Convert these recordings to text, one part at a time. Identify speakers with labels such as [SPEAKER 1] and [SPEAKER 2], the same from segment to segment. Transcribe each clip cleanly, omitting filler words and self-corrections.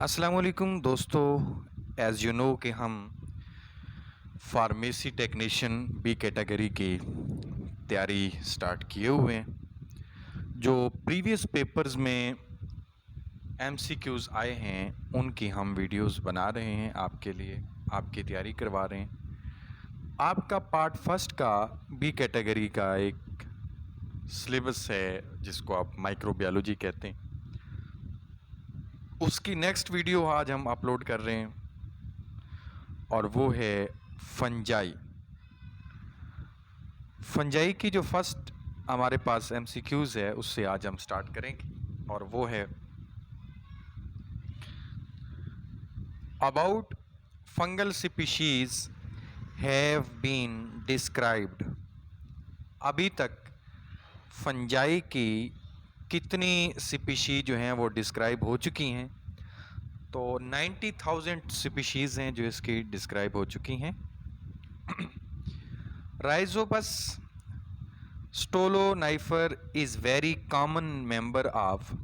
[SPEAKER 1] अस्सलाम वालेकुम दोस्तों। एज़ यू नो कि हम फार्मेसी टेक्नीशियन बी कैटेगरी की तैयारी स्टार्ट किए हुए हैं। जो प्रीवियस पेपर्स में एमसीक्यूज़ आए हैं उनकी हम वीडियोस बना रहे हैं आपके लिए, आपकी तैयारी करवा रहे हैं। आपका पार्ट फर्स्ट का बी कैटेगरी का एक सिलेबस है जिसको आप माइक्रोबायोलॉजी कहते हैं, उसकी नेक्स्ट वीडियो आज हम अपलोड कर रहे हैं और वो है फंजाई। फंजाई की जो फर्स्ट हमारे पास एमसीक्यूज़ है उससे आज हम स्टार्ट करेंगे और वो है about fungal species have been described. अभी तक फंजाई की कितनी स्पीशी जो हैं वो डिस्क्राइब हो चुकी हैं? तो 90,000 स्पीशीज़ हैं जो इसकी डिस्क्राइब हो चुकी हैं। Rhizopus stolonifer is very common member of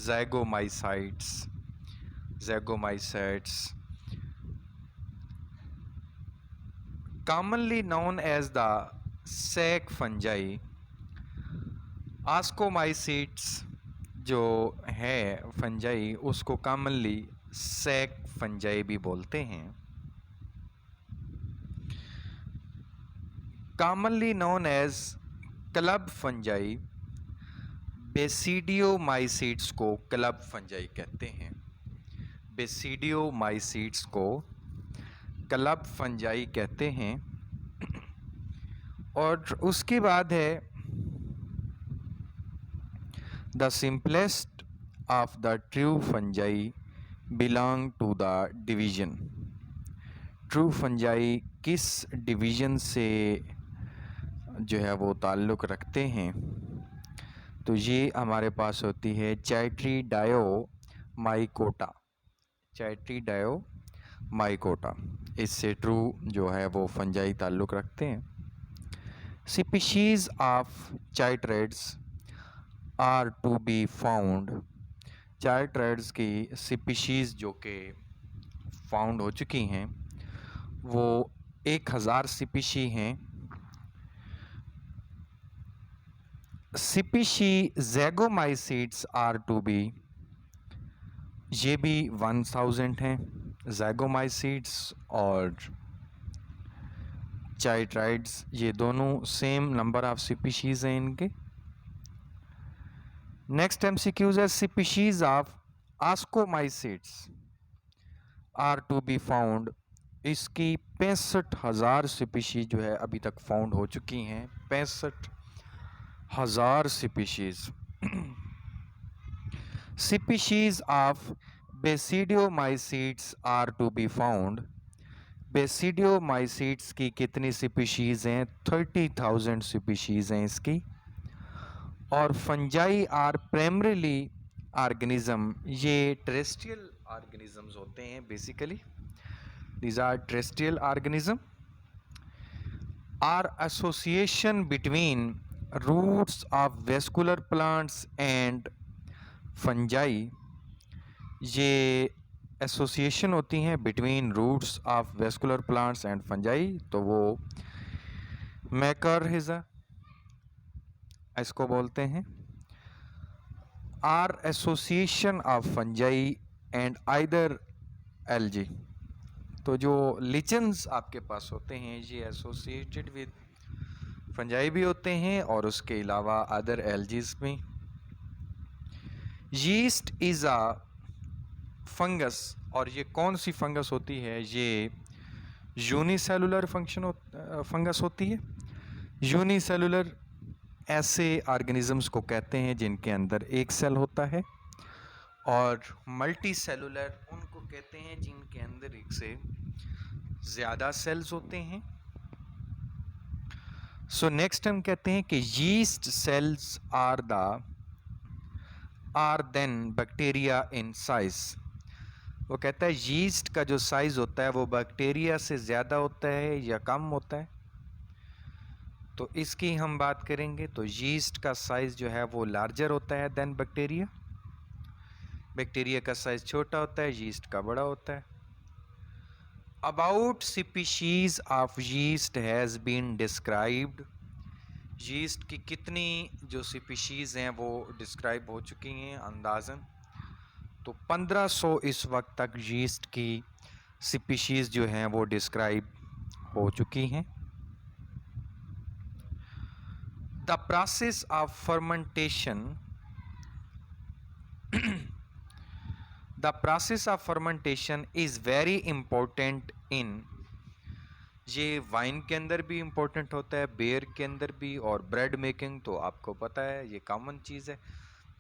[SPEAKER 1] zygomycetes. Zygomycetes, commonly known as the sac fungi. आस्कोमाइसीट्स जो है फंजाई उसको कॉमनली सैक फंजाई भी बोलते हैं। Commonly known as club fungi, basidiomycetes को क्लब फंजाई कहते हैं। बेसिडियोमाइसीट्स को क्लब फंजाई कहते हैं। और उसके बाद है the simplest of the true fungi belong to the division. True fungi किस डिवीज़न से जो है वो ताल्लुक़ रखते हैं? तो ये हमारे पास होती है चैट्रीडायो माइकोटा। चैट्रीडायो माइकोटा, इससे ट्रू जो है वो फंजाई ताल्लुक़ रखते हैं। Species of chytrids are to be found. Chytrids की स्पीशीज़ जो कि फाउंड हो चुकी हैं वो 1000 स्पीशी हैं। स्पीशी ज़ैगोमाइसीट्स आर टू बी, ये भी 1000 हैं। ज़ैगोमाइसीट्स और चाइट्राइड्स ये दोनों सेम नंबर ऑफ स्पीशीज़ हैं इनके। नेक्स्ट एमसीक्यूज़ है species of ascomycetes are to be found. इसकी 65,000 स्पीशी जो है अभी तक फाउंड हो चुकी हैं। 65,000 species. Species of basidiomycetes are to be found. Basidiomycetes की कितनी स्पीशीज़ हैं? 30,000 स्पीशीज़ हैं इसकी। और फंजाई आर प्राइमरीली ऑर्गेनिज्म, ये टेरेस्ट्रियल ऑर्गेनिजम्स होते हैं basically. These are terrestrial organism, are association between roots of vascular plants and fungi। ये एसोसिएशन होती हैं between roots of vascular plants and fungi, तो वो मैकरहिज़ा इसको बोलते हैं। Are association of fungi and either algae, तो जो लिचन्स आपके पास होते हैं ये एसोसिएटेड विद फंजाई भी होते हैं और उसके अलावा अदर एल्जीज भी। यीस्ट इज़ अ फंगस, और ये कौन सी फंगस होती है? ये यूनिसेलुलर फंगस होती है। यूनिसेलुलर ऐसे ऑर्गेनिजम्स को कहते हैं जिनके अंदर एक सेल होता है, और मल्टी सेलुलर उनको कहते हैं जिनके अंदर एक से ज़्यादा सेल्स होते हैं। सो नेक्स्ट हम कहते हैं कि yeast cells are than bacteria in size. वो कहता है यीस्ट का जो साइज़ होता है वो बैक्टीरिया से ज़्यादा होता है या कम होता है? तो इसकी हम बात करेंगे तो यीस्ट का साइज़ जो है वो लार्जर होता है देन बैक्टीरिया। बैक्टीरिया का साइज छोटा होता है, यीस्ट का बड़ा होता है। About species of yeast has been described, yeast की कितनी जो स्पीशीज हैं वो डिस्क्राइब हो चुकी हैं अंदाज़न, तो 1500 इस वक्त तक यीस्ट की स्पीशीज जो हैं वो डिस्क्राइब हो चुकी हैं। The process of fermentation, the process of fermentation is very important in, ये वाइन के अंदर भी इम्पोर्टेंट होता है, बेयर के अंदर भी, और ब्रेड मेकिंग तो आपको पता है ये कॉमन चीज़ है।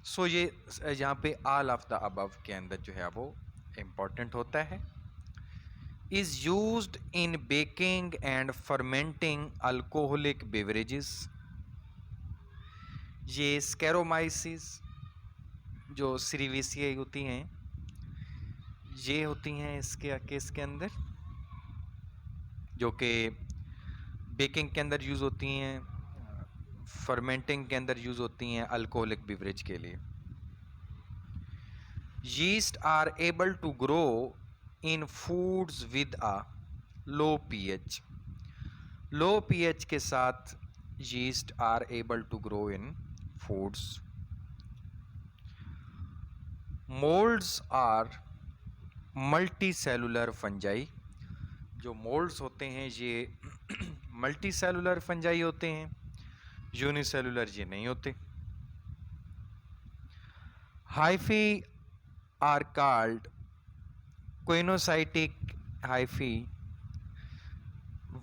[SPEAKER 1] सो ये यहाँ पे ऑल ऑफ द अबव के अंदर जो है वो इम्पोर्टेंट होता है। Is used in baking and fermenting alcoholic beverages, ये स्कैरोमाइसिस जो सीरीविसियाई होती हैं ये होती हैं इसके केस के अंदर, जो कि बेकिंग के अंदर यूज़ होती हैं, फर्मेंटिंग के अंदर यूज़ होती हैं अल्कोहलिक बेवरेज के लिए। Yeast are able to grow in foods with a low pH, low pH के साथ yeast are able to grow in foods. Moulds are multicellular fungi, जो मोल्ड्स होते हैं ये मल्टी सेलुलर फंजाई होते हैं, यूनिसेलुलर ये नहीं होते। Hyphae are called coenocytic hyphae,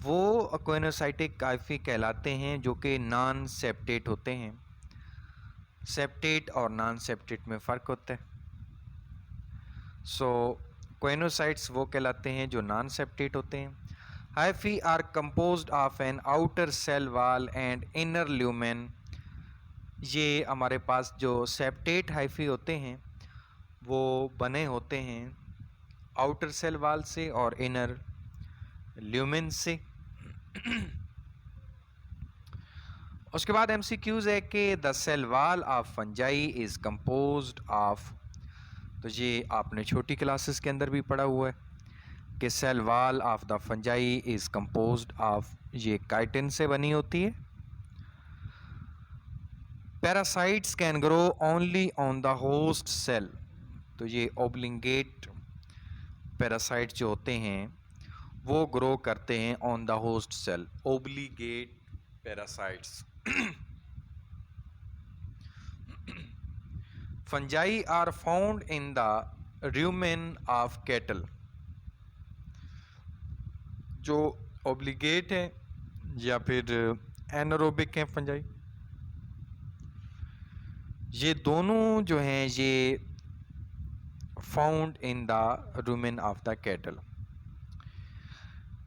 [SPEAKER 1] वो कोइनोसाइटिक हाइफी कहलाते हैं जो कि नॉन सेप्टेट होते हैं। सेप्टेट और नॉन सेप्टेट में फ़र्क होता है। सो कोइनोसाइट्स वो कहलाते हैं जो नॉन सेप्टेट होते हैं। Hyphae are composed of an outer cell wall and inner lumen, ये हमारे पास जो सेप्टेट हाइफी होते हैं वो बने होते हैं आउटर सेल वॉल से और इनर ल्यूमेन से। उसके बाद MCQs है कि the cell wall of fungi is composed of, तो ये आपने छोटी क्लासेस के अंदर भी पढ़ा हुआ है कि cell wall of the fungi is composed of, ये काइटिन से बनी होती है। Parasites can grow only on the host cell, तो ये ओब्लिंगेट पैरासाइट जो होते हैं वो ग्रो करते हैं on the host cell, obligate parasites. Fungi are found in the rumen of cattle, जो ओब्लिगेट है या फिर एनारोबिक हैं फंजाई, ये दोनों जो हैं ये found in the rumen of the cattle.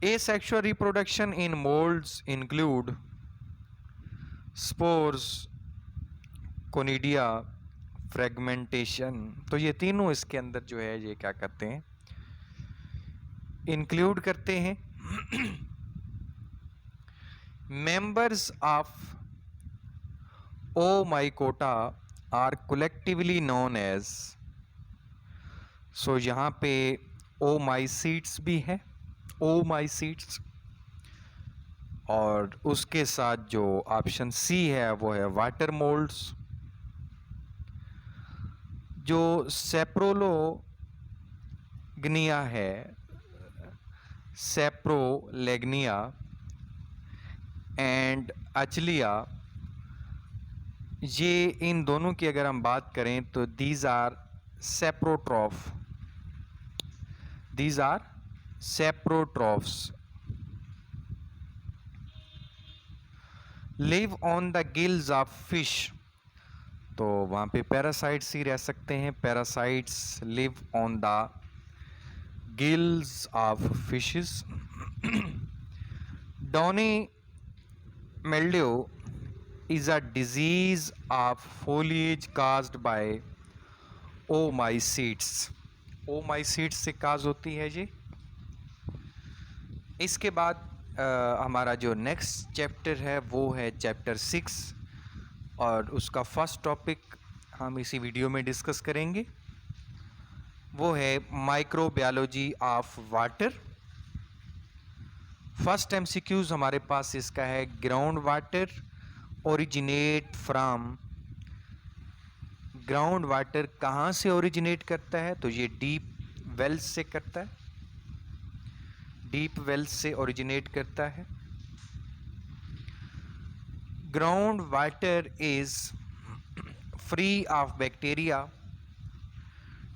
[SPEAKER 1] Asexual reproduction in molds include spores, conidia, fragmentation, तो ये तीनों इसके अंदर जो है ये क्या करते हैं, इंक्लूड करते हैं। Members of Omycota are collectively known as, सो यहाँ पे ओमाइसीट्स भी है, ओमाइसीट्स, और उसके साथ जो ऑप्शन सी है वो है वाटर मोल्ड्स। जो सेप्रोलोग्निया है, सेप्रोलेग्निया एंड अचलिया, ये इन दोनों की अगर हम बात करें तो these are saprotroph, these are saprotrophs, live on the gills of fish, तो वहाँ पे पैरासाइट्स ही रह सकते हैं, parasites live on the gills of fishes. Downy mildew is a disease of foliage caused by oomycetes, oomycetes से cause होती है ये। इसके बाद हमारा जो नेक्स्ट चैप्टर है वो है चैप्टर 6, और उसका फर्स्ट टॉपिक हम इसी वीडियो में डिस्कस करेंगे। वो है microbiology of water. First MCQs हमारे पास इसका है, ground water originate from. Ground water कहाँ से ओरिजिनेट करता है? तो ये डीप वेल्स से करता है, डीप वेल्स से ओरिजिनेट करता है। Ground water is free of bacteria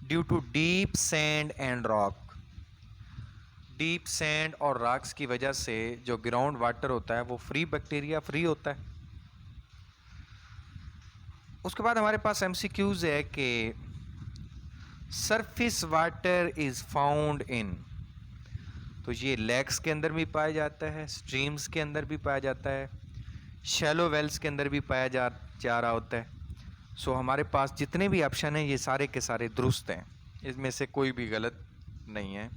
[SPEAKER 1] due to deep sand and rock. Deep sand और रॉक्स की वजह से जो ग्राउंड वाटर होता है वो फ्री बैक्टीरिया फ्री होता है। उसके बाद हमारे पास एमसीक्यूज है कि surface water is found in. तो ये लेक्स के अंदर भी पाया जाता है, स्ट्रीम्स के अंदर भी पाया जाता है, शैलो वेल्स के अंदर भी पाया जा रहा होता है। सो हमारे पास जितने भी ऑप्शन हैं ये सारे के सारे दुरुस्त हैं, इसमें से कोई भी गलत नहीं है।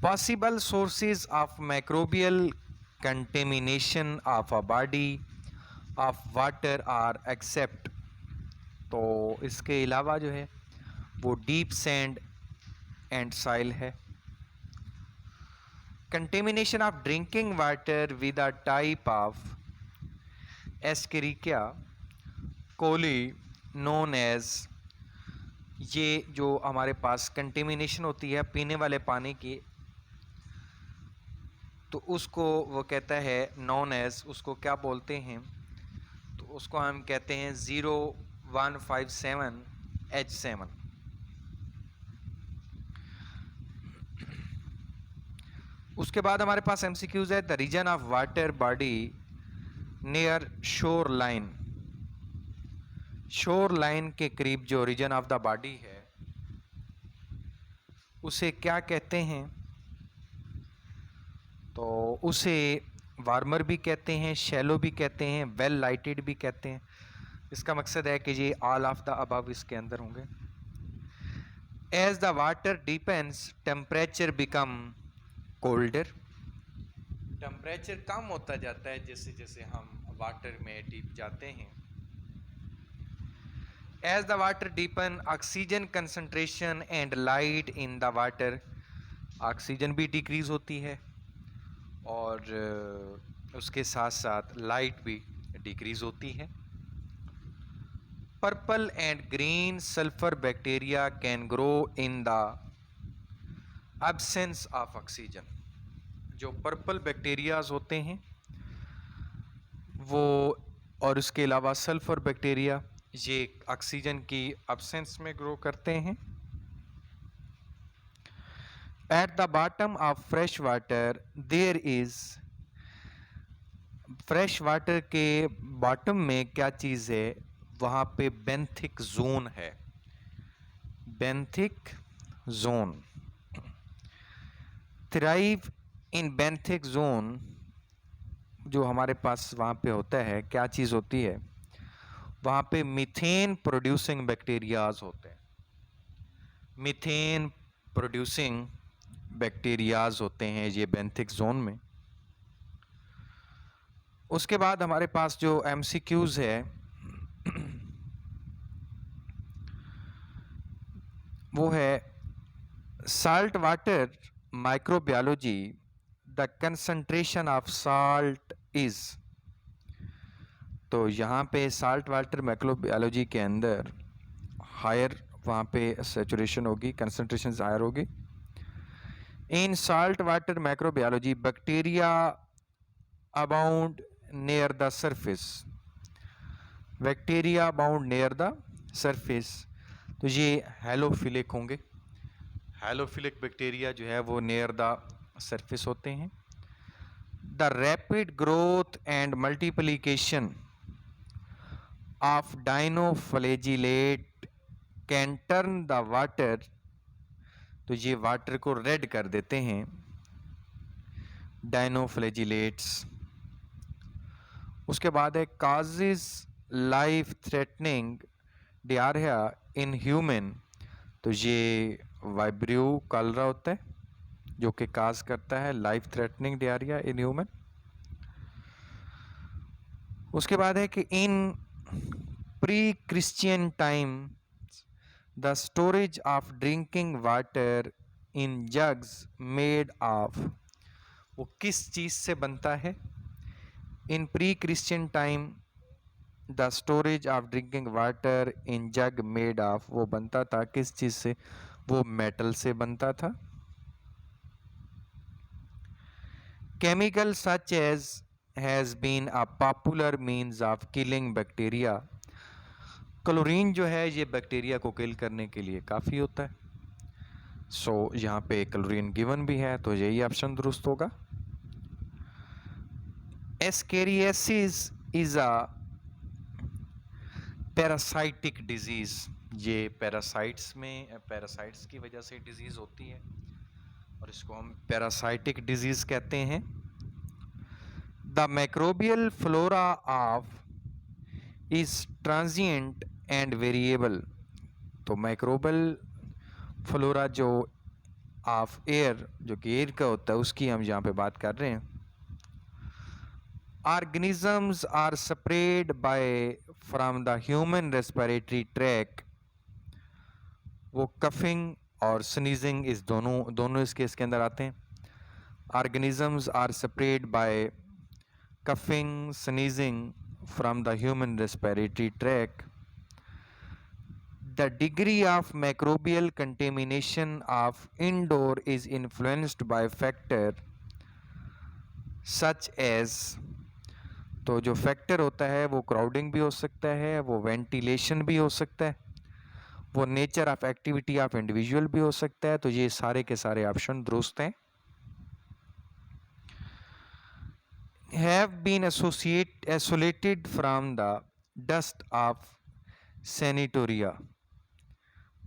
[SPEAKER 1] Possible sources of microbial contamination of a body of water are except. तो इसके अलावा जो है वो डीप सैंड एंड सॉइल है। Contamination of drinking water with a type of Escherichia coli known as. ये जो हमारे पास कंटेमिनेशन होती है पीने वाले पानी की, तो उसको वो कहता है नॉन एज, उसको क्या बोलते हैं? तो उसको हम कहते हैं 0157H7। उसके बाद हमारे पास एमसीक्यूज है, the region of water body near shore line. Shore line के करीब जो रीजन ऑफ द बॉडी है उसे क्या कहते हैं? तो उसे वार्मर भी कहते हैं, शैलो भी कहते हैं, वेल लाइटेड भी कहते हैं। इसका मकसद है कि ये ऑल ऑफ द अबव इसके अंदर होंगे। As the water depends temperature become colder. Temperature कम होता जाता है जैसे जैसे हम वाटर में डीप जाते हैं। As the water deepen oxygen concentration and light in the water. Oxygen भी डिक्रीज होती है और उसके साथ साथ लाइट भी डिक्रीज होती है। Purple and green sulphur bacteria can grow in the absence of oxygen. जो पर्पल बैक्टीरियाज होते हैं वो, और उसके अलावा सल्फर बैक्टीरिया, ये ऑक्सीजन की एब्सेंस में ग्रो करते हैं। At the bottom of fresh water there is. Fresh water के बॉटम में क्या चीज़ है? वहाँ पे बेंथिक जोन है, benthic zone. Thrive in benthic zone जो हमारे पास वहाँ पे होता है, क्या चीज़ होती है? वहाँ पे मीथेन प्रोड्यूसिंग बैक्टीरियाज होते हैं, मीथेन प्रोड्यूसिंग बैक्टीरियाज होते हैं ये बेंथिक जोन में। उसके बाद हमारे पास जो एमसीक्यूज है वो है salt water microbiology, the concentration of salt is. तो यहाँ पे साल्ट वाटर माइक्रोबायोलॉजी के अंदर हायर, वहाँ पे सेचुरेशन होगी, कंसंट्रेशन हायर होगी। In salt water microbiology bacteria abound near the surface. Bacteria abound near the surface, तो ये हेलोफिलिक होंगे। हेलोफिलिक बैक्टीरिया जो है वो नियर द सरफेस होते हैं। The rapid growth and multiplication of dinoflagellate can turn the water. तो ये वाटर को रेड कर देते हैं, डाइनोफ्लैजिलेट्स। उसके बाद है causes life threatening diarrhoea in human. तो ये वाइब्रियो कॉलरा होता है जो कि काज करता है life threatening diarrhoea in human. उसके बाद है कि इन pre Christian time the storage of drinking water in jugs made of, वो किस चीज़ से बनता है? इन pre Christian time the storage of drinking water in jug made of, वो बनता था किस चीज़ से? वो मेटल से बनता था। Chemical such as has been a popular means of killing bacteria, chlorine जो है ये बैक्टीरिया को किल करने के लिए काफ़ी होता है। सो यहाँ पे क्लोरीन गिवन भी है, तो यही ऑप्शन दुरुस्त होगा। Ascariasis is a parasitic disease, ये पैरासाइट्स की वजह से डिजीज़ होती है और इसको हम पैरासाइटिक डिजीज़ कहते हैं। The microbial flora of is transient and variable, तो मैक्रोबियल फ्लोरा जो ऑफ एयर, जो कि एयर का होता है, उसकी हम यहाँ पे बात कर रहे हैं। Organisms are spread by from the human respiratory tract, वो कफिंग और स्नीजिंग इस दोनों इसके अंदर आते हैं। Organisms are spread by coughing, sneezing from the human respiratory tract. The degree of microbial contamination of indoor is influenced by factor such as, तो जो फैक्टर होता है वो क्राउडिंग भी हो सकता है, वो वेंटिलेशन भी हो सकता है, वो nature of activity of individual भी हो सकता है। तो ये सारे के सारे ऑप्शन दुरुस्त हैं। Have been isolated from the dust of sanitoria,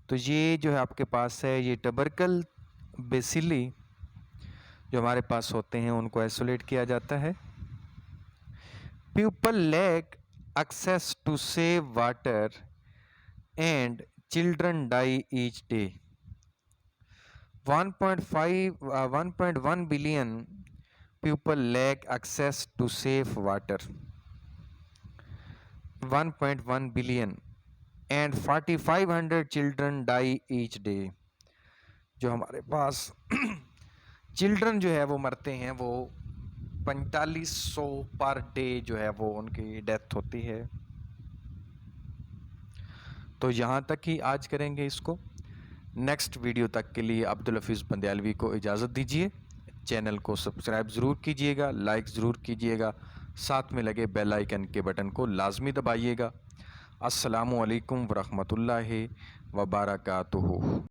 [SPEAKER 1] तो ये जो है आपके पास है, ये टबरकल बेसिली जो हमारे पास होते हैं उनको आइसोलेट किया जाता है। People lack access to save water and children die each day. 1.1 billion people lack access to safe water. 1.1 billion and 4,500 children die each day. जो हमारे पास चिल्ड्रन जो है वो मरते हैं, वो 4500 पर डे जो है वो उनकी डेथ होती है। तो यहाँ तक ही आज करेंगे इसको। नेक्स्ट वीडियो तक के लिए अब्दुल हफीज़ बंदयालवी को इजाज़त दीजिए। चैनल को सब्सक्राइब ज़रूर कीजिएगा, लाइक ज़रूर कीजिएगा, साथ में लगे बेल आइकन के बटन को लाजमी दबाइएगा। अस्सलामु अलैकुम वरहमतुल्लाहि वबरकातुहू।